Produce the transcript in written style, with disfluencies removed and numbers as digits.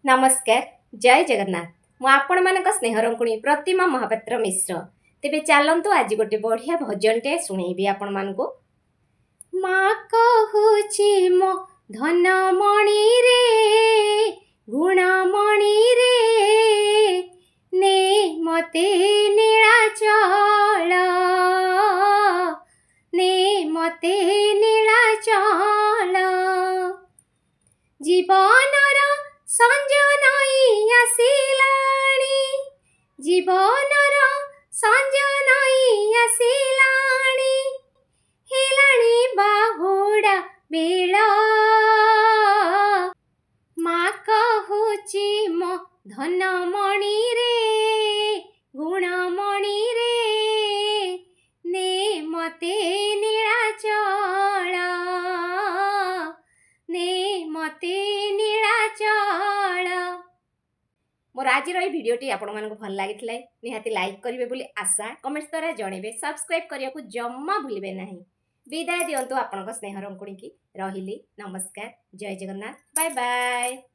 नमस्कार जय जगन्नाथ मु आपण मानक स्नेह रंकुणी प्रतिमा महापात्र मिश्र तेबे चलतु आज गोटे बढ़िया भजनटे शुणेबी आपण मानकु माँ कहूची मो धनमणि रे गुणमणि रे ने मते नीलाचल ने मते नीलाचल जीवनर संजनाई आसिलाणी जीवनर संजनाई आसिलाणी हेलाणी बाहुडा बेल माँ कहूची मो धनमणि रे गुणमणि रे ने मते नीलाचल ने मते नीलाचल मोर आज भिडियोटी आपण मानक भल लगी निहाती लाइक करेंगे बोली आशा कमेंट्स द्वारा जनइबे सब्सक्राइब करने को जम्मा भूलिबे नहीं विदाय दिंतु आपण स्नेह रंकुणी की रही नमस्कार जय जगन्नाथ बाय बाय।